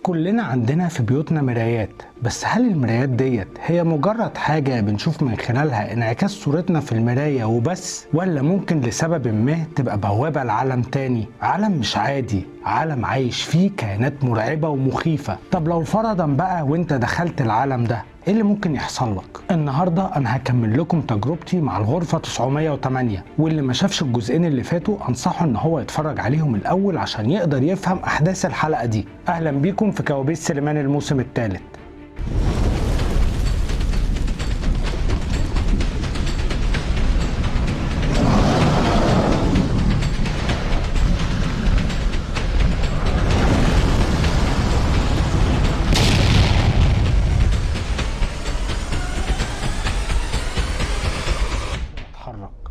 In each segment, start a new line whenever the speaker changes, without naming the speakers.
كلنا عندنا في بيوتنا مرايات، بس هل المرايات ديت هي مجرد حاجة بنشوف من خلالها انعكاس صورتنا في المراية وبس، ولا ممكن لسبب ما تبقى بوابة لعالم تاني، عالم مش عادي، عالم عايش فيه كائنات مرعبة ومخيفة؟ طب لو فرضا بقى وانت دخلت العالم ده، ايه اللي ممكن يحصل لك؟ النهارده انا هكمل لكم تجربتي مع الغرفة 908، واللي ما شافش الجزئين اللي فاتوا انصحه ان هو يتفرج عليهم الاول عشان يقدر يفهم احداث الحلقة دي. اهلا بيكم في كوابيس سليمان الموسم الثالث.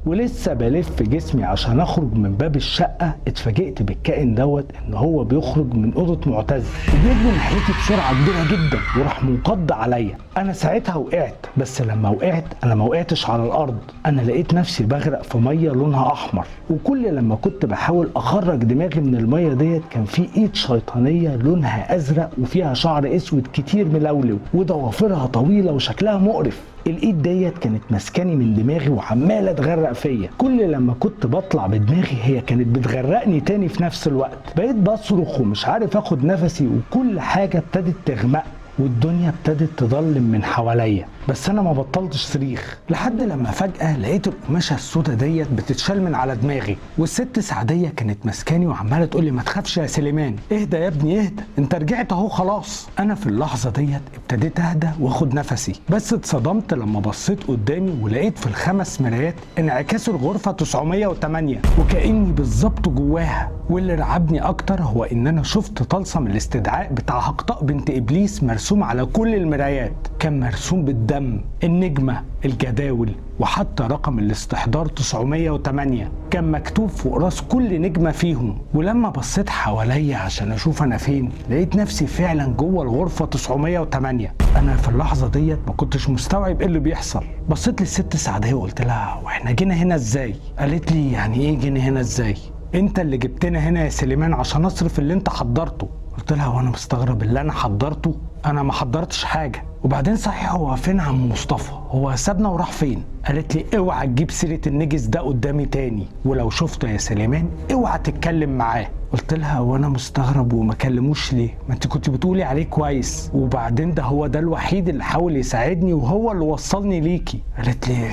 ولسه بلف جسمي عشان اخرج من باب الشقه، اتفاجئت بالكائن دوت ان هو بيخرج من اوضه معتز وبيجري ناحيتي بسرعه كبيره جدا وراح منقض عليا. انا ساعتها وقعت، بس لما وقعت انا ما وقعتش على الارض، انا لقيت نفسي بغرق في ميه لونها احمر، وكل لما كنت بحاول اخرج دماغي من الميه ديت كان في ايد شيطانيه لونها ازرق وفيها شعر اسود كتير ملولو وضوافرها طويله وشكلها مقرف. الايد ديت كانت ماسكاني من دماغي وعماله تغرق فيا، كل لما كنت بطلع بدماغي هي كانت بتغرقني تاني في نفس الوقت. بقيت بصرخ ومش عارف اخد نفسي، وكل حاجه ابتدت تغمق والدنيا ابتدت تضلم من حواليا، بس انا ما بطلتش صريخ لحد لما فجأة لقيت القماشة السوداء ديت بتتشال من على دماغي، والست سعدية كانت ماسكاني وعمالة تقول لي ما تخافش يا سليمان، اهدى يا ابني اهدى، انت رجعت اهو خلاص. انا في اللحظة ديت ابتديت اهدى واخد نفسي، بس اتصدمت لما بصيت قدامي ولقيت في ال5 مرايات انعكاس الغرفة 908 وكأني بالظبط جواها. واللي رعبني اكتر هو ان انا شفت طلسم الاستدعاء بتاع هقطاء بنت ابليس مرسوم على كل المرايات، كان مرسوم بالدم، النجمة، الجداول، وحتى رقم الاستحضار 908 كان مكتوب فوق راس كل نجمة فيهم. ولما بصيت حواليا عشان اشوف انا فين، لقيت نفسي فعلا جوه الغرفة 908. انا في اللحظة ديت ما كنتش مستوعب ايه اللي بيحصل. بصيت للست سعدية وقلت لها واحنا جينا هنا ازاي؟ قالت لي يعني ايه جينا هنا ازاي؟ انت اللي جبتنا هنا يا سليمان عشان اصرف اللي انت حضرته. قلت لها وانا مستغرب اللي انا حضرته؟ انا ما حضرتش حاجه، وبعدين صحيح هو فين عم مصطفى؟ هو سابنا وراح فين؟ قالت لي اوعى تجيب سيره النجس ده قدامي تاني، ولو شفته يا سليمان اوعى تتكلم معاه. قلت لها وانا مستغرب وما كلموش ليه؟ ما انت كنت بتقولي عليه كويس، وبعدين ده هو ده الوحيد اللي حاول يساعدني وهو اللي وصلني ليكي. قالت لي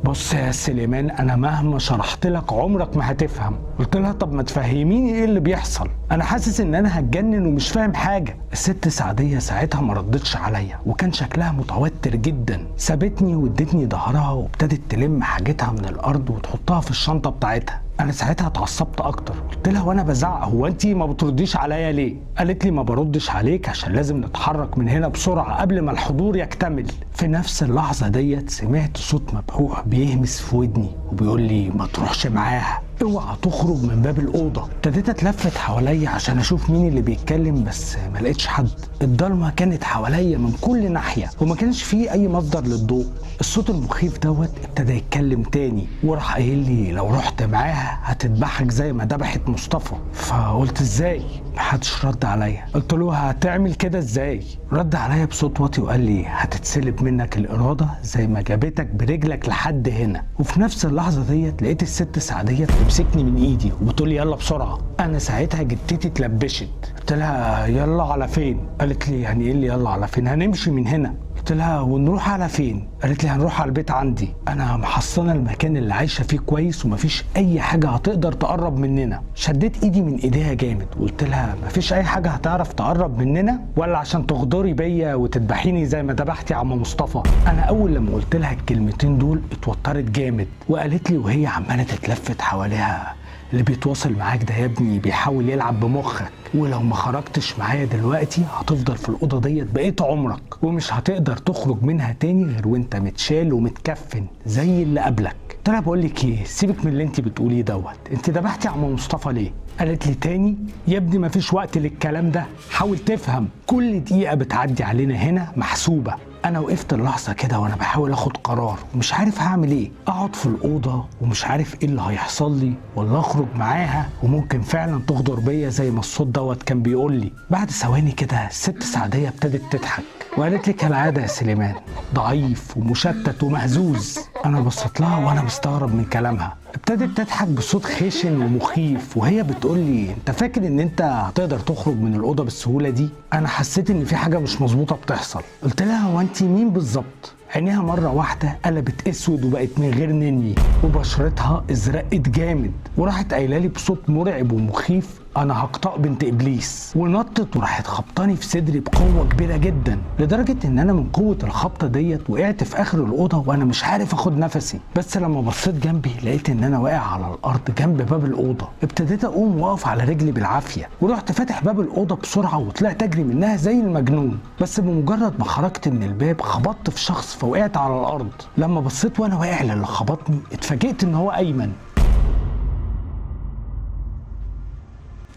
بص يا سليمان انا مهما شرحت لك عمرك ما هتفهم. قلت لها طب ما تفهميني ايه اللي بيحصل، انا حاسس ان انا هتجنن ومش فاهم حاجه. الست سعديه ساعتها ما ردتش عليا وكان شكلها متوتر جدا، سابتني وادتني ظهرها وابتدت تلم حاجتها من الارض وتحطها في الشنطه بتاعتها. انا ساعتها اتعصبت اكتر، قلت لها وانا بزعق هو انت ما بترديش عليا ليه؟ قالت لي ما بردش عليك عشان لازم نتحرك من هنا بسرعه قبل ما الحضور يكتمل. في نفس اللحظه ديت سمعت صوت مبحوح بيهمس في ودني وبيقول لي ما تروحش معاها، اوعى تخرج من باب الاوضه. ابتديت اتلفت حواليا عشان اشوف مين اللي بيتكلم، بس ما لقيتش حد. الضلمه كانت حواليا من كل ناحيه وما كانش فيه اي مصدر للضوء. الصوت المخيف دوت ابتدى يتكلم تاني وراح قايل لي لو رحت معاها هتذبحك زي ما ذبحت مصطفى. فقلت ازاي؟ محدش رد عليا. قلت له هتعمل كده ازاي؟ رد عليا بصوت واطي وقال لي هتتسلب منك الاراده زي ما جابتك برجلك لحد هنا. وفي نفس اللحظه ديت لقيت الست سعديه بتمسكني من ايدي وبتقول لي يلا بسرعه. انا ساعتها جدتي اتلبشت، قلت لها يلا على فين؟ قالت لي يعني ايه اللي يلا على فين؟ هنمشي من هنا. قلت لها ونروح على فين؟ قالت لي هنروح على البيت عندي، انا محصنه المكان اللي عايشه فيه كويس ومفيش اي حاجه هتقدر تقرب مننا. شديت ايدي من ايديها جامد وقلت لها مفيش اي حاجه هتعرف تقرب مننا، ولا عشان تغدري بيا وتذبحيني زي ما ذبحتي عم مصطفى؟ انا اول لما قلت لها الكلمتين دول اتوترت جامد وقالت لي وهي عماله تتلفت حواليها اللي بيتواصل معاك ده يا ابني بيحاول يلعب بمخك، ولو ما خرجتش معايا دلوقتي هتفضل في الأوضة ديت بقيت عمرك ومش هتقدر تخرج منها تاني غير وانت متشال ومتكفن زي اللي قبلك. قلت لها بقول لك ايه، سيبك من اللي انت بتقوليه دوت، انت ذبحتي عم مصطفى ليه؟ قالت لي تاني يا ابني مفيش وقت للكلام ده، حاول تفهم كل دقيقه بتعدي علينا هنا محسوبه. انا وقفت اللحظه كده وانا بحاول اخد قرار ومش عارف هعمل ايه، اقعد في الاوضه ومش عارف ايه اللي هيحصل لي، ولا اخرج معاها وممكن فعلا تغدر بيا زي ما الصوت دوت كان بيقول لي. بعد ثواني كده الست سعديه ابتدت تضحك وقالت لي كالعاده يا سليمان، ضعيف ومشتت ومهزوز. انا بصيت لها وانا مستغرب من كلامها، ابتدت تضحك بصوت خشن ومخيف وهي بتقول لي انت فاكر ان انت هتقدر تخرج من الاوضه بالسهوله دي؟ انا حسيت ان في حاجه مش مظبوطه بتحصل. قلت لها هو انت مين بالظبط؟ عينيها مره واحده قلبت اسود وبقت من غير نني وبشرتها ازرقت جامد، وراحت قايله لي بصوت مرعب ومخيف انا هقطع بنت ابليس، ونطت وراحت خبطاني في صدري بقوه كبيره جدا، لدرجه ان انا من قوه الخبطه ديت وقعت في اخر الاوضه وانا مش عارف اخد نفسي. بس لما بصيت جنبي لقيت ان انا واقع على الارض جنب باب الاوضه. ابتديت اقوم واقف على رجلي بالعافيه ورحت فاتح باب الاوضه بسرعه وطلعت اجري منها زي المجنون. بس بمجرد ما خرجت من الباب خبطت في شخص فوقعت على الارض. لما بصيت وانا واقع للي خبطني اتفاجئت ان هو ايمن.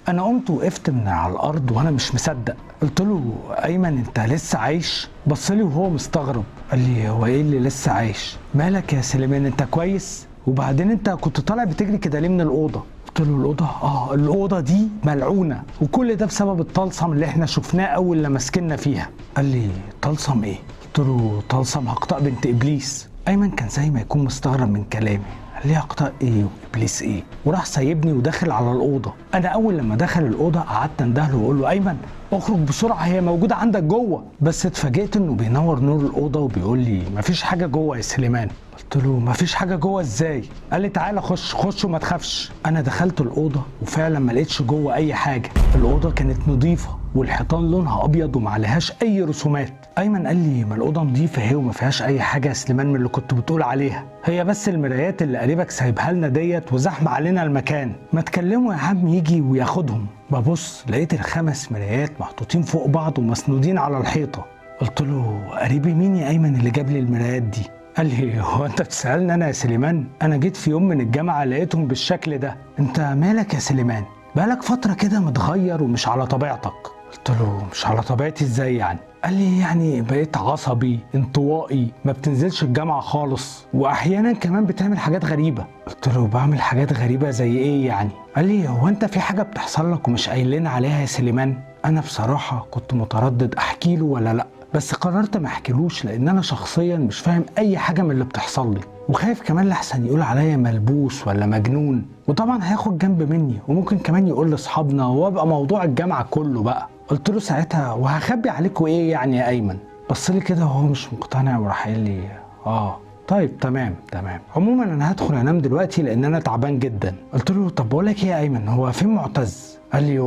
انا قمت وقفت من على الارض وانا مش مصدق، قلت له ايمن انت لسه عايش؟ بص لي وهو مستغرب قال لي هو ايه اللي لسه عايش؟ مالك يا سليمان انت كويس؟ وبعدين انت كنت طالع بتجري كده ليه من الاوضه؟ قلت له الاوضه الاوضه دي ملعونه وكل ده بسبب الطلسم اللي احنا شفناه اول لما سكننا فيها. قال لي طلسم ايه؟ قلت له طلسم هقطع بنت ابليس. ايمن كان زي ما يكون مستغرب من كلامي، قال لي هقطع ايه وابليس ايه؟ وراح سايبني وداخل على الاوضه. انا اول لما دخل الاوضه قعدت اندهله واقول له ايمن اخرج بسرعه هي موجوده عندك جوه. بس اتفاجئت انه بينور نور الاوضه وبيقول لي مفيش حاجه جوه يا سليمان. قلت له مفيش حاجه جوه ازاي؟ قال لي تعالى خش وما تخافش. انا دخلت الاوضه وفعلا ما لقيتش جوه اي حاجه. الاوضه كانت نظيفه والحيطان لونها ابيض وما عليهاش اي رسومات. ايمن قال لي ما الاوضه نظيفه اهي وما فيهاش اي حاجه يا سليمان من اللي كنت بتقول عليها، هي بس المرايات اللي قريبك سايبها لنا ديت وزحمه علينا المكان، ما تكلموا يا عم يجي وياخدهم. ببص لقيت ال5 مرايات محطوطين فوق بعض ومسنودين على الحيطه. قلت له قريبي مين يا ايمن اللي جاب لي المرايات دي؟ قال لي هو انت بتسالني انا يا سليمان؟ انا جيت في يوم من الجامعه لقيتهم بالشكل ده. انت مالك يا سليمان؟ بقالك فتره كده متغير ومش على طبيعتك. قلت له مش على طبيعتي ازاي يعني؟ قال لي يعني بقيت عصبي انطوائي ما بتنزلش الجامعه خالص واحيانا كمان بتعمل حاجات غريبه. قلت له بعمل حاجات غريبه زي ايه يعني؟ قال لي هو انت في حاجه بتحصل لك ومش قايلين عليها يا سليمان؟ انا بصراحه كنت متردد احكي له ولا لا، بس قررت ما احكيلوش لان انا شخصيا مش فاهم اي حاجه من اللي بتحصل لي، وخايف كمان لحسن يقول عليا ملبوس ولا مجنون، وطبعا هياخد جنب مني وممكن كمان يقول لاصحابنا وابقى موضوع الجامعه كله بقى. قلت له ساعتها وهخبي عليكوا ايه يعني يا ايمن؟ بص لي كده وهو مش مقتنع وراح قال لي طيب تمام عموما انا هدخل انام دلوقتي لان انا تعبان جدا. قلت له طب بقول لك ايه يا ايمن، هو فين معتز؟ قال لي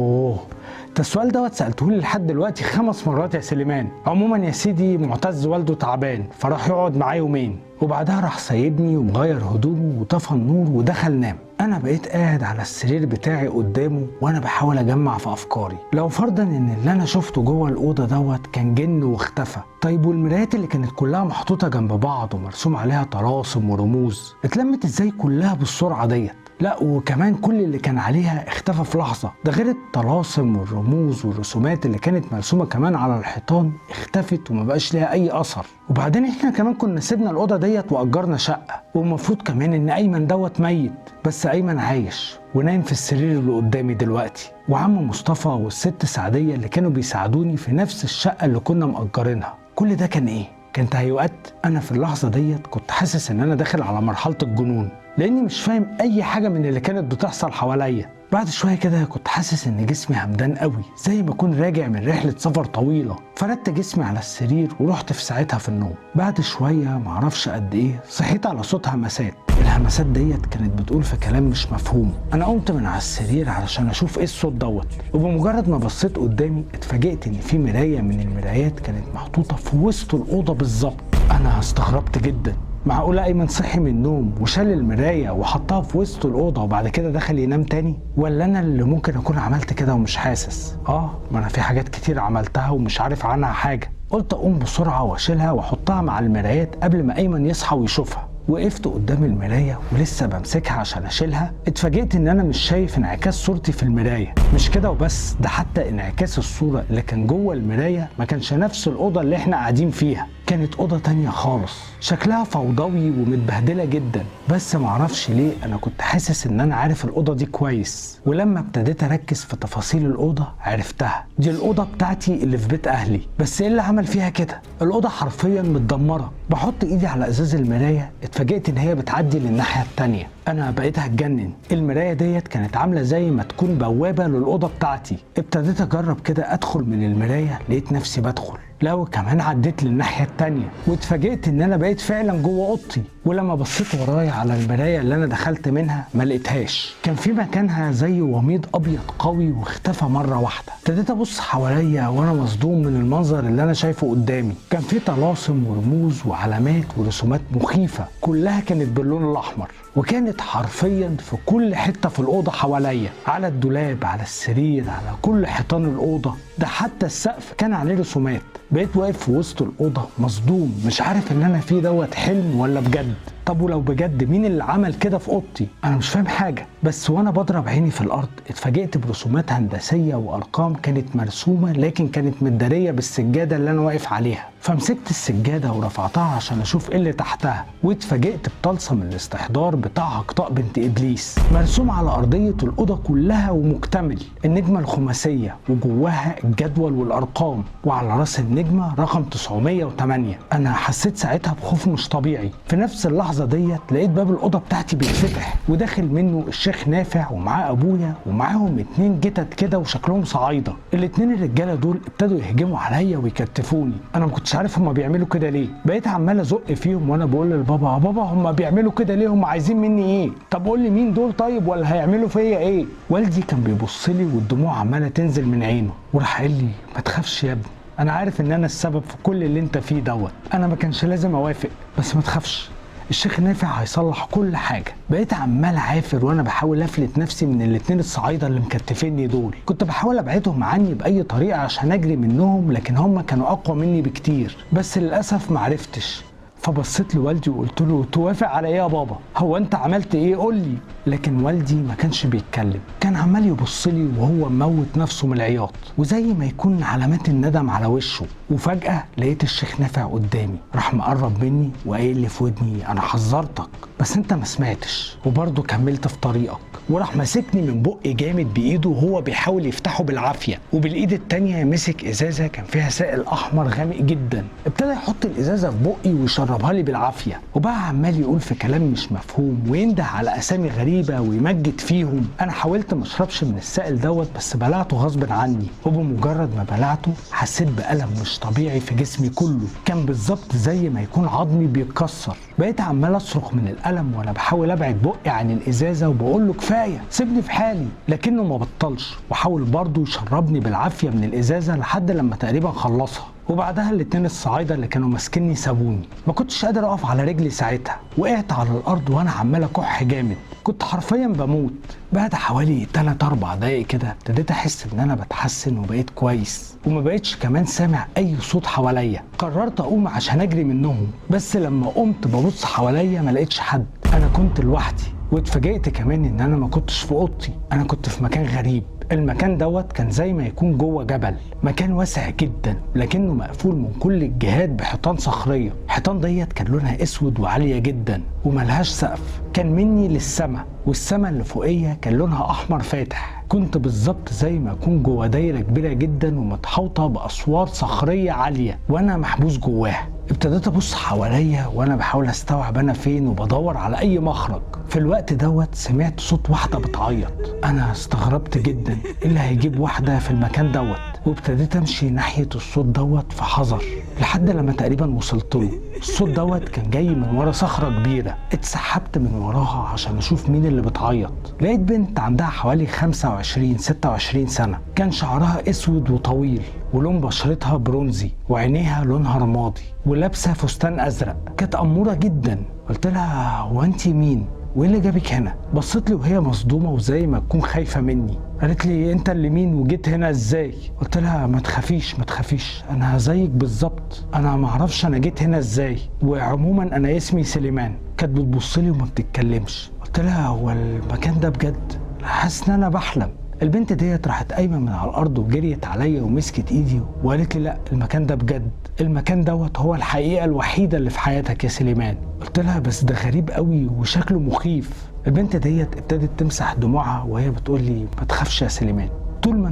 ده السؤال دوت سالته لي لحد دلوقتي 5 مرات يا سليمان. عموما يا سيدي معتز والده تعبان فراح يقعد معاه يومين وبعدها راح سايبني ومغير هدومه وطفى النور ودخل نام. انا بقيت قاعد على السرير بتاعي قدامه وانا بحاول اجمع في افكاري، لو فرضا ان اللي انا شفته جوه الاوضه دوت كان جن واختفى، طيب والمرايات اللي كانت كلها محطوطه جنب بعض ومرسوم عليها طلاسم ورموز اتلمت ازاي كلها بالسرعه ديت؟ لا وكمان كل اللي كان عليها اختفى في لحظه، ده غير الطلاسم والرموز والرسومات اللي كانت مرسومه كمان على الحيطان اختفت وما بقاش ليها اي اثر. وبعدين احنا كمان كنا سيبنا الاوضه ديت واجرنا شقه، والمفروض كمان ان ايمن دوت ميت، بس ايمن عايش ونايم في السرير اللي قدامي دلوقتي، وعم مصطفى والست سعديه اللي كانوا بيساعدوني في نفس الشقه اللي كنا مأجرينها. كل ده كان ايه؟ كان تهيؤات. انا في اللحظه ديت كنت حاسس ان انا داخل على مرحله الجنون لاني مش فاهم اي حاجه من اللي كانت بتحصل حواليا. بعد شويه كده كنت حاسس ان جسمي همدان قوي زي ما اكون راجع من رحله سفر طويله، فردت جسمي على السرير ورحت في ساعتها في النوم. بعد شويه معرفش قد ايه صحيت على صوت همسات. الهمسات ديت كانت بتقول في كلام مش مفهوم. انا قمت من على السرير علشان اشوف ايه الصوت دوت، وبمجرد ما بصيت قدامي اتفاجئت ان في مرايه من المرايات كانت محطوطه في وسط الاوضه بالظبط. انا استغربت جدا، معقولة أيمن صحي من النوم وشال المراية وحطها في وسط الأوضة وبعد كده دخل ينام تاني؟ ولا أنا اللي ممكن أكون عملت كده ومش حاسس؟ ما أنا في حاجات كتير عملتها ومش عارف عنها حاجة. قلت أقوم بسرعة وأشيلها وأحطها مع المرايات قبل ما أيمن يصحى ويشوفها. وقفت قدام المراية ولسه بمسكها عشان اشيلها، اتفاجئت ان انا مش شايف انعكاس صورتي في المراية. مش كده وبس، ده حتى انعكاس الصورة اللي كان جوه المراية ما كانش نفس الأوضة اللي احنا قاعدين فيها، كانت أوضة تانية خالص، شكلها فوضوي ومتبهدلة جدا. بس معرفش ليه أنا كنت حاسس إن أنا عارف الأوضة دي كويس، ولما ابتديت أركز في تفاصيل الأوضة عرفتها. دي الأوضة بتاعتي اللي في بيت أهلي، بس إيه اللي عمل فيها كده؟ الأوضة حرفيا متدمرة. بحط إيدي على إزاز المراية، اتفاجئت إن هي بتعدي للناحية التانية. أنا بقيت هتجنن، المراية ديت كانت عاملة زي ما تكون بوابة للأوضة بتاعتي. ابتديت أجرب كده أدخل من المراية، لقيت نفسي بدخل، لا وكمان عديت للناحية التانية، واتفاجئت ان انا بقيت فعلا جوه اوضتي. ولما بصيت ورايا على المراية اللي انا دخلت منها ما لقيتهاش، كان في مكانها زي وميض ابيض قوي واختفى مرة واحدة. ابتديت ابص حواليا وانا مصدوم من المنظر اللي انا شايفه قدامي. كان في طلاسم ورموز وعلامات ورسومات مخيفة، كلها كانت باللون الاحمر، وكانت حرفيا في كل حتة في الأوضة حواليا، على الدولاب، على السرير، على كل حيطان الأوضة، ده حتى السقف كان عليه رسومات. بقيت واقف في وسط الأوضة مصدوم، مش عارف إن أنا فيه دوت حلم ولا بجد. طب ولو بجد، مين اللي عمل كده في اوضتي؟ انا مش فاهم حاجه. بس وانا بضرب عيني في الارض اتفاجئت برسومات هندسيه وارقام كانت مرسومه، لكن كانت متداريه بالسجاده اللي انا واقف عليها. فمسكت السجاده ورفعتها عشان اشوف ايه اللي تحتها، واتفاجئت بطلسم الاستحضار بتاع هقطاء بنت ابليس مرسوم على ارضيه الاوضه كلها ومكتمل. النجمه الخماسيه وجواها الجدول والارقام، وعلى راس النجمه رقم 908. انا حسيت ساعتها بخوف مش طبيعي. في نفس اللحظه ديت لقيت باب الاوضه بتاعتي بيتفتح، وداخل منه الشيخ نافع ومعاه ابويا ومعاهم 2 جتت كده وشكلهم صعايده. الاتنين الرجاله دول ابتدوا يهجموا عليا ويكتفوني. انا ما كنتش عارف هما بيعملوا كده ليه. بقيت عمال ازق فيهم وانا بقول لبابا: بابا هما بيعملوا كده ليه؟ هما عايزين مني ايه؟ طب قول لي مين دول طيب، ولا هيعملوا فيا ايه؟ والدي كان بيبص لي والدموع عماله تنزل من عينه، وراح قال لي: ما تخافش يا ابني، انا عارف ان انا السبب في كل اللي انت فيه دوت. انا ما كانش لازم اوافق، بس ما تخافش، الشيخ نافع هيصلح كل حاجه. بقيت عمال عافر وانا بحاول افلت نفسي من الاتنين الصعايده اللي مكتفيني دول. كنت بحاول ابعدهم عني باي طريقه عشان اجري منهم، لكن هم كانوا اقوى مني بكتير، بس للاسف معرفتش. فبصيت لوالدي وقلت له: توافق على ايه يا بابا؟ هو انت عملت ايه؟ قول لي. لكن والدي ما كانش بيتكلم، كان عمال يبص لي وهو موت نفسه من العياط، وزي ما يكون علامات الندم على وشه. وفجأة لقيت الشيخ نافع قدامي، راح مقرب مني وقايل لي في ودني: انا حذرتك بس انت ما سمعتش، وبرضه كملت في طريقك. وراح ماسكني من بقي جامد بايده وهو بيحاول يفتحه بالعافيه، وبالايد التانيه مسك ازازه كان فيها سائل احمر غامق جدا. ابتدى يحط الازازه في بقي ويشربها لي بالعافيه، وبقى عمال يقول في كلام مش مفهوم وينده على اسامي غريبه ويمجد فيهم. انا حاولت ما اشربش من السائل دوت، بس بلعته غصب عني، وبمجرد ما بلعته حسيت بألم مش طبيعي في جسمي كله، كان بالظبط زي ما يكون عظمي بيتكسر. بقيت عمال اصرخ من الألم وانا بحاول ابعد بقي عن الازازه وبقول له: كفايه، سيبني في حالي. لكنه ما بطلش، وحاول برضه يشربني بالعافيه من الازازه لحد لما تقريبا خلصها. وبعدها الاتنين الصعايده اللي كانوا ماسكيني سابوني. ما كنتش قادر اقف على رجلي ساعتها، وقعت على الارض وانا عمال اكح جامد، كنت حرفيا بموت. بعد حوالي 3-4 دقايق كده ابتديت احس ان انا بتحسن وبقيت كويس، وما بقيتش كمان سامع اي صوت حواليا. قررت اقوم عشان اجري منهم، بس لما قمت ببص حواليا ما لقيتش حد، انا كنت لوحدي. واتفاجئت كمان ان انا ما كنتش في اوضتي، انا كنت في مكان غريب. المكان دوت كان زي ما يكون جوه جبل، مكان واسع جدا لكنه مقفول من كل الجهات بحيطان صخريه. الحيطان ديت كان لونها اسود وعاليه جدا وملهاش سقف، كان مني للسما، والسما اللي فوقيه كان لونها احمر فاتح. كنت بالظبط زي ما اكون جوه دايره كبيره جدا ومتحوطه باسوار صخريه عاليه وانا محبوس جواها. ابتديت ابص حواليا وانا بحاول استوعب انا فين وبدور على اي مخرج. في الوقت دوت سمعت صوت واحده بتعيط. انا استغربت جدا ايه اللي هيجيب واحده في المكان دوت، وابتديت امشي ناحيه الصوت دوت في حذر لحد لما تقريبا وصلت له. الصوت دوت كان جاي من ورا صخره كبيره. اتسحبت من وراها عشان اشوف مين اللي بتعيط. لقيت بنت عندها حوالي 25-26 سنه، كان شعرها اسود وطويل ولون بشرتها برونزي وعينيها لونها رمادي ولابسه فستان ازرق. كانت اموره جدا. قلت لها: هو انت مين؟ وايه اللي جابك هنا؟ بصيت لي وهي مصدومه وزي ما تكون خايفه مني. قالت لي انت اللي مين وجيت هنا ازاي؟ قلت لها ما تخافيش ما تخافيش، انا زيك بالظبط، انا ما اعرفش انا جيت هنا ازاي، وعموما انا اسمي سليمان. كانت بتبص لي وما بتتكلمش. قلت لها هو المكان ده بجد؟ حاسس ان انا بحلم. البنت ديت راحت قايمه من على الارض وجريت عليا ومسكت ايدي وقالت لي لا المكان ده بجد، المكان دوت هو الحقيقه الوحيده اللي في حياتك يا سليمان. قلت لها بس ده غريب قوي وشكله مخيف. البنت ديت ابتدت تمسح دموعها وهي بتقول لي ما تخافش يا سليمان، طول ما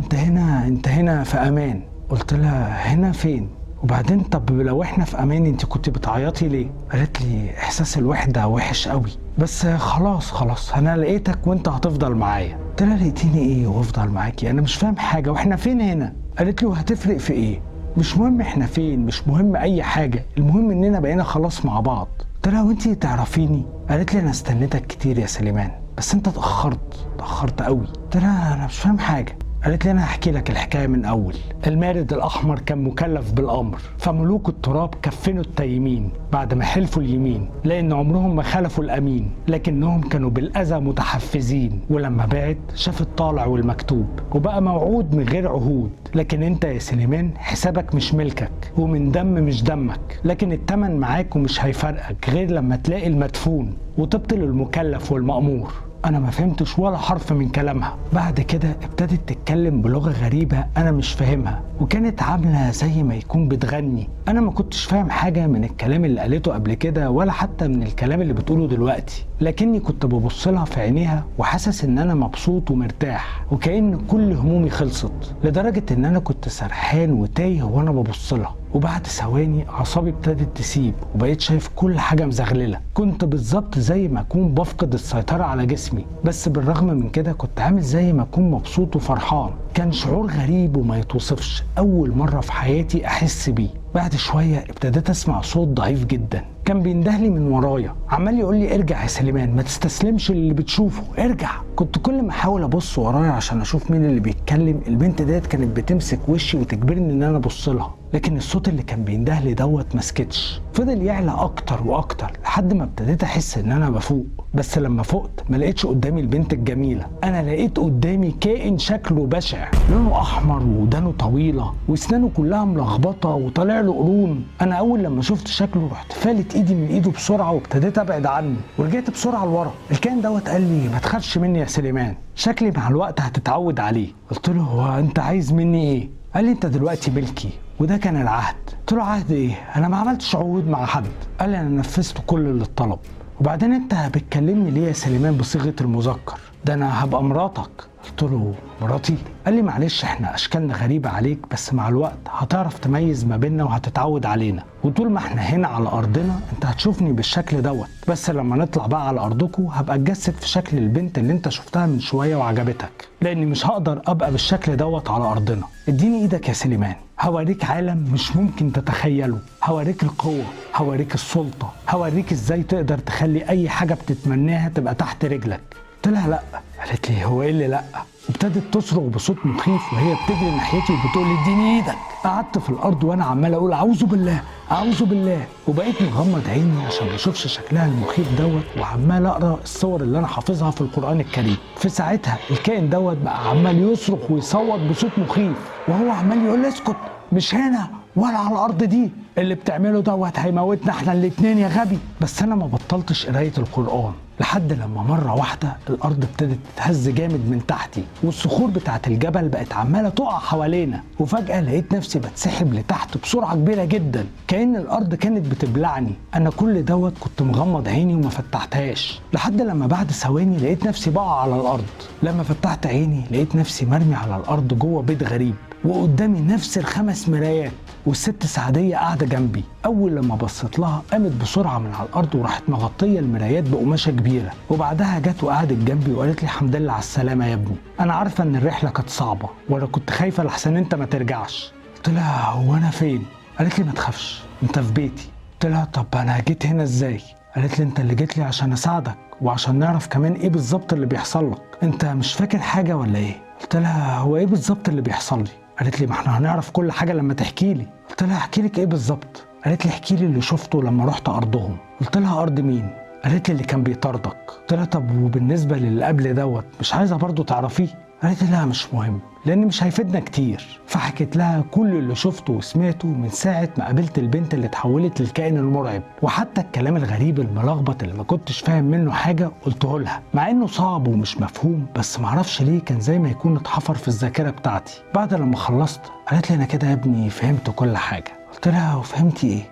انت هنا في امان. قلت لها هنا فين؟ وبعدين طب لو احنا في امان انت كنت بتعيطي ليه؟ قالت لي احساس الوحده وحش قوي، بس خلاص انا لقيتك وانت هتفضل معايا. قلت لها لقيتيني ايه وافضل معاكي؟ انا مش فاهم حاجه، واحنا فين هنا؟ قالت لي وهتفرق في ايه؟ مش مهم احنا فين، مش مهم اي حاجه، المهم اننا بقينا خلاص مع بعض. قلت لها وانت تعرفيني؟ قالت لي انا استنيتك كتير يا سليمان بس انت اتاخرت قوي. قلت لها انا مش فاهم حاجه. قالت لي انا هحكي لك الحكايه من اول. المارد الاحمر كان مكلف بالامر، فملوك التراب كفنوا التايمين بعد ما حلفوا اليمين، لان عمرهم ما خلفوا الامين، لكنهم كانوا بالاذى متحفزين. ولما بعد شاف الطالع والمكتوب وبقى موعود من غير عهود. لكن انت يا سليمان حسابك مش ملكك ومن دم مش دمك، لكن التمن معاك ومش هيفرقك غير لما تلاقي المدفون وتبطل المكلف والمأمور. انا ما فهمتش ولا حرف من كلامها. بعد كده ابتدت تتكلم بلغة غريبة انا مش فاهمها، وكانت عاملة زي ما يكون بتغني. انا ما كنتش فاهم حاجة من الكلام اللي قالته قبل كده ولا حتى من الكلام اللي بتقوله دلوقتي، لكني كنت ببص لها في عينيها وحاسس ان انا مبسوط ومرتاح وكأن كل همومي خلصت، لدرجة ان انا كنت سرحان وتايه وانا ببص لها. وبعد ثواني اعصابي ابتدت تسيب وبقيت شايف كل حاجه مزغلله. كنت بالظبط زي ما اكون بفقد السيطره على جسمي، بس بالرغم من كده كنت عامل زي ما اكون مبسوط وفرحان. كان شعور غريب وما يتوصفش، اول مره في حياتي احس بيه. بعد شويه ابتديت اسمع صوت ضعيف جدا كان بيندهلي من ورايا، عمال يقول لي ارجع يا سليمان، ما تستسلمش للي بتشوفه، ارجع. كنت كل ما احاول ابص ورايا عشان اشوف مين اللي بيتكلم، البنت ديت كانت بتمسك وشي وتجبرني ان انا ابص لها، لكن الصوت اللي كان بيندهلي دوت ما سكتش، فضل يعلى اكتر واكتر لحد ما ابتديت احس ان انا بفوق. بس لما فقت ما لقيتش قدامي البنت الجميله، انا لقيت قدامي كائن شكله بشع، لونه احمر ودانه طويله واسنانه كلها ملخبطه وطالع له قرون. انا اول لما شفت شكله رحت فالت ايدي من ايده بسرعه وابتديت ابعد عنه ورجعت بسرعه لورا. الكائن دوت قال لي ما تخافش مني يا سليمان، شكلي مع الوقت هتتعود عليه. قلت له هو انت عايز مني ايه؟ قال لي انت دلوقتي ملكي وده كان العهد. قلت له عهد ايه؟ انا ما عملتش عهود مع حد. قال لي انا نفذت كل اللي اتطلب. وبعدين انت بتكلمني ليه يا سليمان بصيغه المذكر؟ ده انا هبقى مراتك. قلت له مراتي؟ قال لي معلش احنا اشكالنا غريبه عليك، بس مع الوقت هتعرف تميز ما بيننا وهتتعود علينا، وطول ما احنا هنا على ارضنا انت هتشوفني بالشكل دوت، بس لما نطلع بقى على ارضكم هبقى اتجسد في شكل البنت اللي انت شفتها من شويه وعجبتك، لاني مش هقدر ابقى بالشكل دوت على ارضنا. اديني ايدك يا سليمان، هوريك عالم مش ممكن تتخيله، هوريك القوه، هوريك السلطه، هوريك ازاي تقدر تخلي اي حاجه بتتمناها تبقى تحت رجلك. قلت لها لا. قالت لي هو ايه اللي لا؟ ابتدت تصرخ بصوت مخيف وهي بتجري ناحيتي وبتقول لي اديني ايدك. قعدت في الارض وانا عمال اقول اعوذ بالله اعوذ بالله، وبقيت مغمض عيني عشان ما اشوفش شكلها المخيف دوت، وعمال اقرا الصور اللي انا حافظها في القران الكريم. في ساعتها الكائن دوت بقى عمال يصرخ ويصوت بصوت مخيف، وهو عمال يقول لي اسكت، مش هنا ولا على الارض دي، اللي بتعمله دوت هيموتنا احنا الاتنين يا غبي. بس انا ما بطلتش قرايه القران لحد لما مره واحده الارض ابتدت تتهز جامد من تحتي، والصخور بتاعت الجبل بقت عماله تقع حوالينا، وفجاه لقيت نفسي بتسحب لتحت بسرعه كبيره جدا كأن الارض كانت بتبلعني. انا كل دوت كنت مغمض عيني وما فتحتهاش لحد لما بعد ثواني لقيت نفسي بقع على الارض. لما فتحت عيني لقيت نفسي مرمي على الارض جوه بيت غريب، وقدامي نفس ال5 مرايات، والست سعدية قاعدة جنبي. أول لما بصيت لها قامت بسرعة من على الأرض وراحت مغطية المرايات بقماشة كبيرة، وبعدها جت وقعدت جنبي وقالت لي الحمد لله على السلامة يا ابني، أنا عارفة إن الرحلة كانت صعبة وأنا كنت خايفة لحسن أنت ما ترجعش. قلت لها هو أنا فين؟ قالت لي ما تخافش أنت في بيتي. قلت لها طب أنا جيت هنا إزاي؟ قالت لي أنت اللي جيت لي عشان أساعدك وعشان نعرف كمان إيه بالظبط اللي بيحصل لك، أنت مش فاكر حاجة ولا إيه؟ قلت لها هو إيه بالظبط اللي بيحصل لي؟ قالت لي ما احنا هنعرف كل حاجه لما تحكي لي. قلت لها احكي لك ايه بالظبط؟ قالت لي احكي لي اللي شفته لما رحت ارضهم. قلت لها ارض مين؟ قالت لي اللي كان بيطاردك. قلت لها طب وبالنسبه للي قبل دوت مش عايزه برضه تعرفيه؟ قالت لي لا مش مهم لان مش هيفيدنا كتير. فحكيت لها كل اللي شفته وسمعته من ساعه ما قابلت البنت اللي اتحولت للكائن المرعب، وحتى الكلام الغريب الملخبط اللي ما كنتش فاهم منه حاجه قلته لها، مع انه صعب ومش مفهوم، بس معرفش ليه كان زي ما يكون اتحفر في الذاكره بتاعتي. بعد لما خلصت قالت لي انا كده يا ابني فهمت كل حاجه. قلت لها وفهمتي ايه؟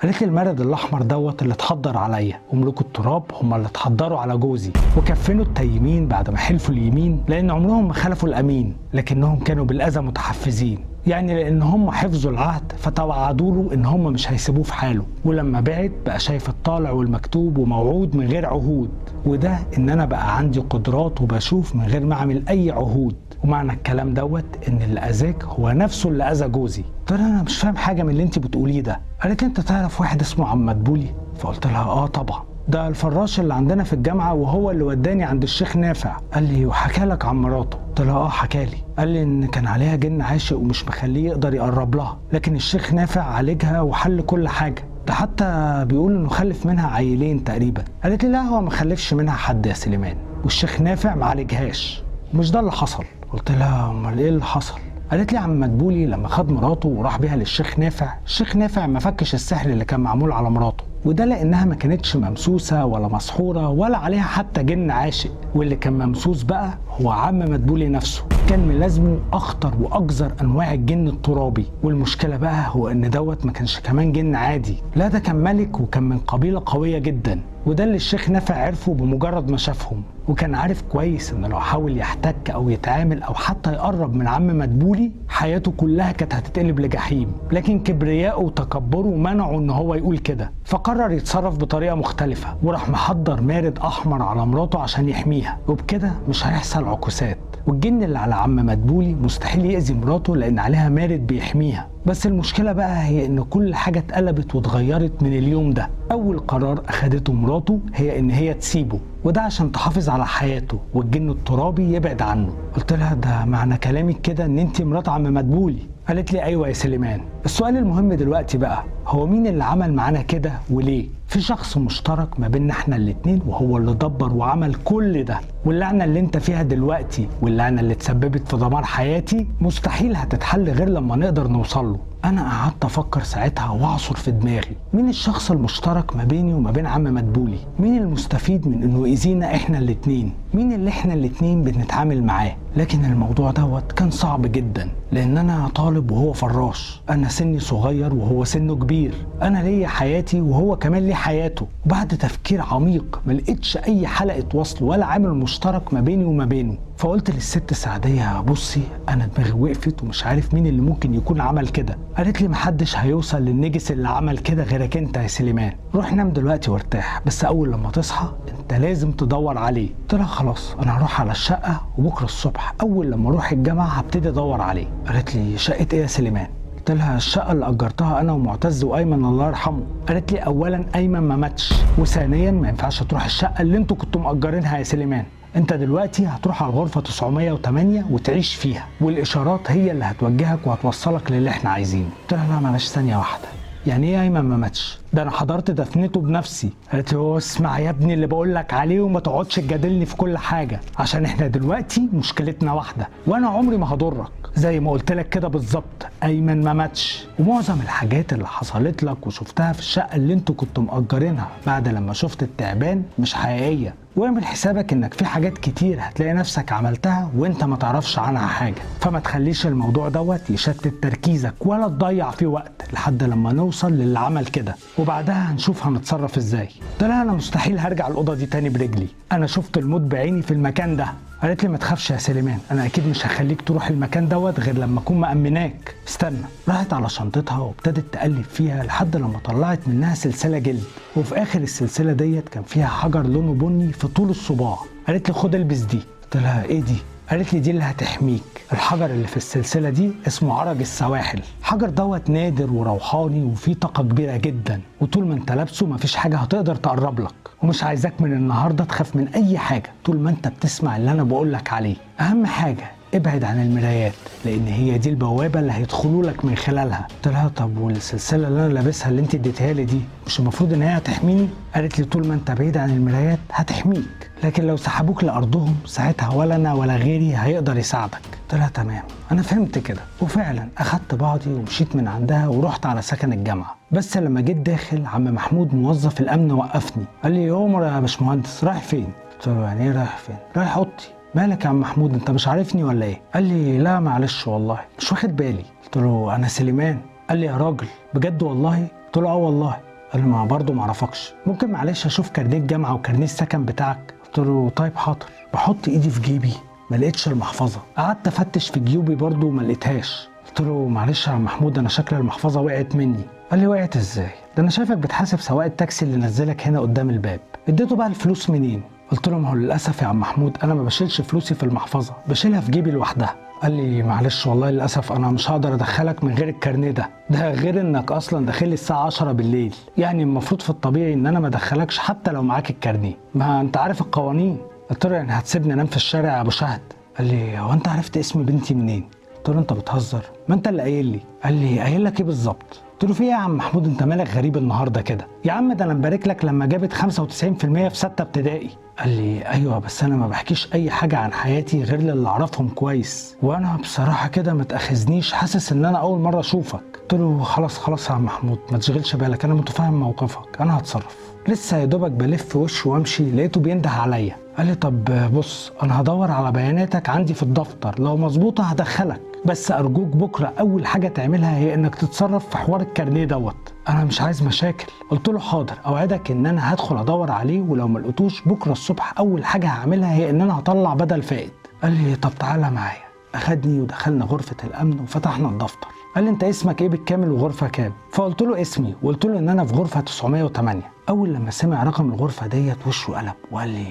قالت لي المارد الاحمر دوت اللي اتحضر عليا، وملوك التراب هم اللي اتحضروا على جوزي وكفنوا التيمين بعد ما حلفوا اليمين لان عمرهم ما خلفوا الامين، لكنهم كانوا بالاذى متحفزين، يعني لان هم حفظوا العهد فتوعدوا له ان هم مش هيسيبوه في حاله، ولما بعد بقى شايف الطالع والمكتوب وموعود من غير عهود، وده ان انا بقى عندي قدرات وبشوف من غير ما اعمل اي عهود. ومعنى الكلام دوت ان اللي اذاك هو نفسه اللي اذى جوزي. قلت لها انا مش فاهم حاجه من اللي انت بتقوليه ده. قالت لي انت تعرف واحد اسمه عم مدبولي؟ فقلت لها اه طبعا، ده الفراش اللي عندنا في الجامعه وهو اللي وداني عند الشيخ نافع. قال لي وحكى لك عن مراته؟ قلت لها اه حكالي. قال لي ان كان عليها جن عاشق ومش مخليه يقدر يقرب لها، لكن الشيخ نافع عالجها وحل كل حاجه، ده حتى بيقول انه خلف منها عيلين تقريبا. قالت لي لا هو ما خلفش منها حد يا سليمان، والشيخ نافع ما عالجهاش. مش ده اللي حصل. قلت لها امال ايه اللي حصل؟ قالت لي عم مدبولي لما خد مراته وراح بيها للشيخ نافع، الشيخ نافع ما فكش السحر اللي كان معمول على مراته، وده لانها ما كانتش ممسوسه ولا مسحوره ولا عليها حتى جن عاشق، واللي كان ممسوس بقى هو عم مدبولي نفسه، كان ملازمه اخطر واقذر انواع الجن الترابي. والمشكله بقى هو ان دوت ما كانش كمان جن عادي، لا ده كان ملك وكان من قبيله قويه جدا، وده اللي الشيخ نافع عرفه بمجرد ما شافهم، وكان عارف كويس ان لو حاول يحتك او يتعامل او حتى يقرب من عم مدبولي حياته كلها كانت هتتقلب لجحيم، لكن كبرياءه وتكبره منعه ان هو يقول كده، فقرر يتصرف بطريقه مختلفه وراح محضر مارد احمر على مراته عشان يحميها، وبكده مش هيحصل عكوسات، والجن اللي على عم مدبولي مستحيل يأذي مراته لان عليها مارد بيحميها. بس المشكلة بقى هي ان كل حاجة اتقلبت واتغيرت من اليوم ده. اول قرار اخدته مراته هي ان هي تسيبه، وده عشان تحافظ على حياته والجن الترابي يبعد عنه. قلت لها ده معنى كلامك كده ان انت مرات عم مدبولي؟ قالت لي ايوه يا سليمان. السؤال المهم دلوقتي بقى هو مين اللي عمل معانا كده وليه؟ في شخص مشترك ما بيننا احنا الاتنين وهو اللي دبر وعمل كل ده، واللعنة اللي انت فيها دلوقتي واللعنة اللي تسببت في دمار حياتي مستحيل هتتحل غير لما نقدر نوصل له. انا قعدت افكر ساعتها واعصر في دماغي مين الشخص المشترك ما بيني وما بين عم مدبولي، مين المستفيد من انه يأذينا احنا الاتنين، مين اللي احنا الاتنين بنتعامل معاه. لكن الموضوع دوت كان صعب جدا لان انا طالب وهو فراش، انا سني صغير وهو سنه كبير، انا ليا حياتي وهو كمان ليه حياته. وبعد تفكير عميق ما لقيتش اي حلقة وصل ولا عامل مشترك ما بيني وما بينه، فقلت للست سعدية بصي انا دماغي وقفت ومش عارف مين اللي ممكن يكون عمل كده. قالت لي محدش هيوصل للنجس اللي عمل كده غيرك انت يا سليمان، روح نام دلوقتي وارتاح، بس اول لما تصحى انت لازم تدور عليه. قلت لها خلاص انا هروح على الشقة وبكرة الصبح اول لما اروح الجامعة هبتدي ادور عليه. قالت لي شقة ايه يا سليمان؟ قلت لها الشقة اللي أجرتها أنا ومعتز وأيمن الله يرحمه. قالت لي أولا أيمن ما ماتش، وثانيا ما ينفعش تروح الشقة اللي انتوا كنتوا مأجرينها يا سليمان، انت دلوقتي هتروح على الغرفة 908 وتعيش فيها، والإشارات هي اللي هتوجهك وهتوصلك للي احنا عايزينه. قلت لها لا معلش ثانية واحدة، يعني ايه ايمن ما ماتش؟ ده انا حضرت دفنته بنفسي. قالت لي هو اسمع يا ابني اللي بقول لك عليه وما تقعدش تجادلني في كل حاجه، عشان احنا دلوقتي مشكلتنا واحده وانا عمري ما هضرك، زي ما قلت لك كده بالظبط ايمن ما ماتش. ومعظم الحاجات اللي حصلت لك وشفتها في الشقه اللي انتوا كنتوا مأجرينها بعد لما شفت التعبان مش حقيقيه، واعمل حسابك انك في حاجات كتير هتلاقي نفسك عملتها وانت ما تعرفش عنها حاجه، فما تخليش الموضوع دوت يشتت تركيزك ولا تضيع فيه وقت لحد لما نوصل للي عمل كده، وبعدها هنشوف هنتصرف ازاي. قلت لها انا مستحيل هرجع الاوضه دي تاني برجلي، انا شفت الموت بعيني في المكان ده. قالت لي ما تخافش يا سليمان، انا اكيد مش هخليك تروح المكان دوت غير لما اكون مأمناك، استنى. راحت على شنطتها وابتدت تقلب فيها لحد لما طلعت منها سلسله جلد، وفي اخر السلسله ديت كان فيها حجر لونه بني في طول الصباع. قالت لي خد البس دي. قلت لها ايه دي؟ قالت لي دي اللي هتحميك، الحجر اللي في السلسله دي اسمه عرج السواحل، الحجر دوت نادر وروحاني وفيه طاقه كبيره جدا، وطول ما انت لابسه مفيش حاجه هتقدر تقرب لك، ومش عايزاك من النهارده تخاف من اي حاجه طول ما انت بتسمع اللي انا بقول لك عليه. اهم حاجه ابعد عن المرايات لان هي دي البوابه اللي هيدخلوا لك من خلالها. قلت لها طب والسلسله اللي انا لابسها اللي انت اديتها لي دي مش المفروض ان هي هتحميني؟ قالت لي طول ما انت بعيد عن المرايات هتحميك، لكن لو سحبوك لارضهم ساعتها ولا انا ولا غيري هيقدر يساعدك. قلت لها تمام انا فهمت كده، وفعلا اخدت بعضي ومشيت من عندها ورحت على سكن الجامعه. بس لما جيت داخل عم محمود موظف الامن وقفني، قال لي يا عمر يا باشمهندس رايح فين؟ قلت له يعني ايه رايح فين؟ رايح اوضتي. مالك يا عم محمود انت مش عارفني ولا ايه؟ قال لي لا معلش والله مش واخد بالي. قلت له انا سليمان. قال لي يا راجل بجد والله؟ قلت له اه والله. قال لي ما برضه ما اعرفكش، ممكن معلش اشوف كارنيه الجامعه وكارنيه السكن بتاعك؟ قلت له طيب حاضر. بحط ايدي في جيبي ما لقيتش المحفظه، قعدت افتش في جيوبي برضه ما لقيتهاش. قلت له معلش يا عم محمود انا شكل المحفظه وقعت مني. قال لي وقعت ازاي؟ ده انا شايفك بتحاسب سواق التاكسي اللي نزلك هنا قدام الباب. اديته بقى الفلوس منين؟ قلت له ما هو للاسف يا عم محمود انا ما بشيلش فلوسي في المحفظه، بشيلها في جيبي لوحدها. قال لي معلش والله للاسف انا مش هقدر ادخلك من غير الكارنيه ده غير انك اصلا داخل الساعه 10 بالليل، يعني المفروض في الطبيعي ان انا ما ادخلكش حتى لو معاك الكارنيه، ما انت عارف القوانين. قلت له يعني هتسيبني انام في الشارع يا ابو شهد؟ قال لي هو انت عرفت اسم بنتي منين؟ قلت له انت بتهزر، ما انت اللي قايل لي. قال لي قايل لك ايه بالظبط؟ قلت له في ايه يا عم محمود انت مالك غريب النهارده كده؟ يا عم ده انا مبارك لك لما جابت 95% في 6 ابتدائي. قال لي ايوه بس انا ما بحكيش اي حاجه عن حياتي غير للي اعرفهم كويس، وانا بصراحه كده ما تاخذنيش، حاسس ان انا اول مره اشوفك. قلت له خلاص يا عم محمود ما تشغلش بالك انا متفاهم موقفك انا هتصرف. لسه يا دوبك بلف وشي وامشي لقيته بينده عليا، قال لي طب بص انا هدور على بياناتك عندي في الدفتر، لو مظبوطه هدخلك، بس ارجوك بكره اول حاجه تعملها هي انك تتصرف في حوار الكارنيه دوت، انا مش عايز مشاكل. قلت له حاضر اوعدك ان انا هدخل ادور عليه، ولو ما لقيتوش بكره الصبح اول حاجه هعملها هي ان انا هطلع بدل فائد. قال لي طب تعالى معايا. اخدني ودخلنا غرفه الامن وفتحنا الدفتر. قال لي انت اسمك ايه بالكامل وغرفه كام؟ فقلت له اسمي وقلت له ان انا في غرفه 908. اول لما سمع رقم الغرفه ديت وشه قلب وقال لي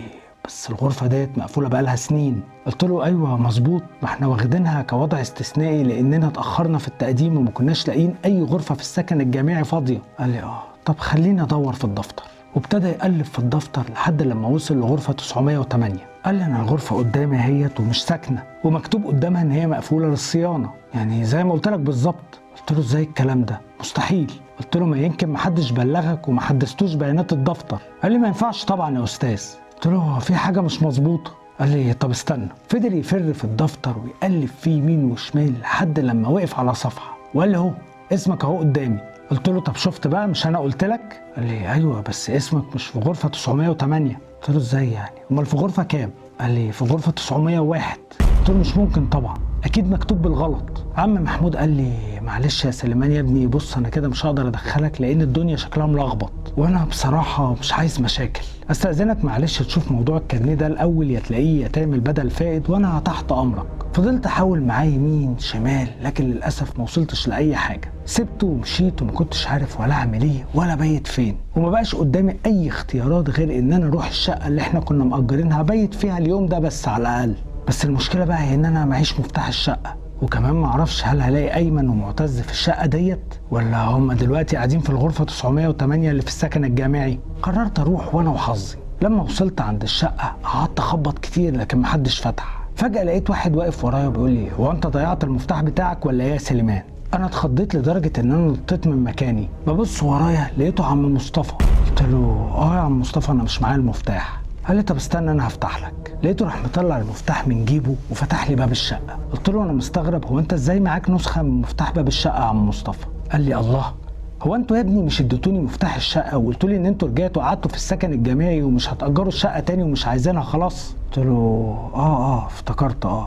بس الغرفه ديت مقفوله بقالها سنين. قلت له ايوه مظبوط، ما احنا واخدينها كوضع استثنائي لاننا اتاخرنا في التقديم وما كناش لاقيين اي غرفه في السكن الجامعي فاضيه. قال لي طب خليني ادور في الدفتر، وابتدى يقلب في الدفتر لحد لما وصل لغرفه 908. قال لي انا الغرفه قدامي اهيت ومش ساكنه، ومكتوب قدامها ان هي مقفوله للصيانه، يعني زي ما قلت لك بالظبط. قلت له ازاي الكلام ده؟ مستحيل. قلت له ما يمكن محدش بلغك وما حدثتوش بيانات الدفتر. قال لي ما ينفعش طبعا يا استاذ. قلت له في حاجه مش مظبوطه. قال لي طب استنى. فضل يفر في الدفتر ويقلب فيه يمين وشمال لحد لما وقف على صفحه وقال لي اهو اسمك اهو قدامي. قلت له طب شفت بقى مش انا قلت لك؟ قال لي ايوه بس اسمك مش في غرفه 908. قلت له ازاي يعني؟ امال في غرفه كام؟ قال لي في غرفه 901. قلت له مش ممكن طبعا، اكيد مكتوب بالغلط. عم محمود قال لي معلش يا سليمان يا ابني بص انا كده مش هقدر ادخلك لان الدنيا شكلها ملخبط، وانا بصراحه مش عايز مشاكل، استاذنك معلش تشوف موضوع الكارنيه ده الاول، يا تلاقيه يا تعمل بدل فائد وانا تحت امرك. فضلت احاول معاه يمين شمال لكن للاسف ما وصلتش لاي حاجه، سبته ومشيت وما كنتش عارف ولا اعمل ايه ولا بيت فين، وما بقاش قدامي اي اختيارات غير ان انا اروح الشقه اللي احنا كنا مأجرينها بيت فيها اليوم ده بس على الاقل. بس المشكله بقى هي ان انا معيش مفتاح الشقه، وكمان ما اعرفش هل هلاقي ايمن ومعتز في الشقه ديت ولا هم دلوقتي قاعدين في الغرفه 908 اللي في السكن الجامعي. قررت اروح وانا وحظي. لما وصلت عند الشقه قعدت اخبط كتير لكن محدش فتح. فجاه لقيت واحد واقف ورايا بيقول لي هو انت ضيعت المفتاح بتاعك ولا ايه يا سليمان؟ انا اتخضيت لدرجه ان انا نطيت من مكاني. ببص ورايا لقيته عم مصطفى. قلت له يا عم مصطفى انا مش معايا المفتاح. قال لي طب استنى انا هفتح لك. لقيته راح مطلع المفتاح من جيبه وفتح لي باب الشقه. قلت له انا مستغرب هو انت ازاي معاك نسخه من مفتاح باب الشقه يا عم مصطفى؟ قال لي الله هو انتوا يا ابني مش اديتوني مفتاح الشقه وقلتوا لي ان انتوا رجعتوا قعدتوا في السكن الجامعي ومش هتأجروا الشقه تاني ومش عايزينها خلاص؟ قلت له افتكرت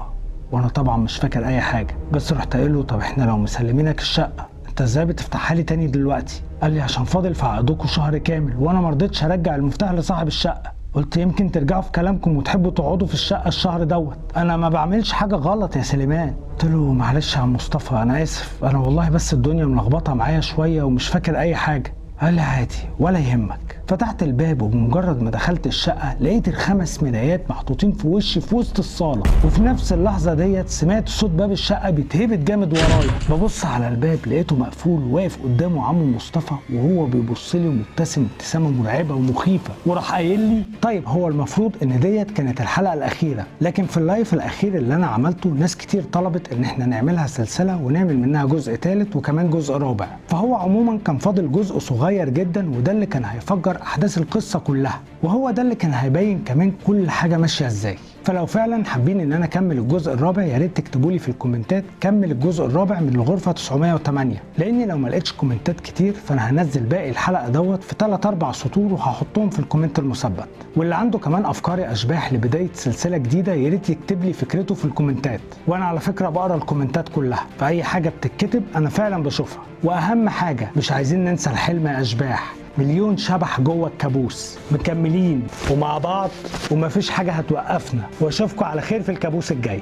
وانا طبعا مش فاكر اي حاجه، بس رحت قايل له طب احنا لو مسلمينك الشقه انت ازاي بتفتحها لي تاني دلوقتي؟ قال لي عشان فاضل في عقدكم شهر كامل وانا ما رضيتش ارجع المفتاح لصاحب الشقه. قلت يمكن ترجعوا في كلامكم وتحبوا تقعدوا في الشقه الشهر دوت، انا ما بعملش حاجه غلط يا سليمان. قلت له معلش يا عم مصطفى انا اسف، انا والله بس الدنيا ملخبطه معايا شويه ومش فاكر اي حاجه. قال لي عادي ولا يهمك. فتحت الباب وبمجرد ما دخلت الشقة لقيت ال5 مرايات محطوطين في وشي في وسط الصالة، وفي نفس اللحظة ديت سمعت صوت باب الشقة بيتهبط جامد ورايا. ببص على الباب لقيته مقفول، واقف قدامه عم مصطفى وهو بيبص لي ومبتسم ابتسامة مرعبة ومخيفة، وراح قايل لي طيب هو المفروض ان ديت كانت الحلقة الأخيرة، لكن في اللايف الأخير اللي أنا عملته ناس كتير طلبت ان احنا نعملها سلسلة ونعمل منها جزء ثالث وكمان جزء رابع. فهو عموما كان فاضل جزء صغير جدا وده اللي كان هيفجر احداث القصه كلها، وهو ده اللي كان هيبين كمان كل حاجه ماشيه ازاي. فلو فعلا حابين ان انا اكمل الجزء الرابع يا ريت تكتبوا لي في الكومنتات كمل الجزء الرابع من الغرفه 908، لاني لو ما لقيتش كومنتات كتير فانا هنزل باقي الحلقه دوت في 3-4 سطور وهحطهم في الكومنت المثبت. واللي عنده كمان افكار اشباح لبدايه سلسله جديده يا ريت يكتب لي فكرته في الكومنتات، وانا على فكره بقرا الكومنتات كلها، فاي حاجه بتتكتب انا فعلا بشوفها. واهم حاجه مش عايزين ننسى الحلم يا اشباح، مليون شبح جوه الكابوس مكملين ومع بعض ومفيش حاجه هتوقفنا، واشوفكم على خير في الكابوس الجاي.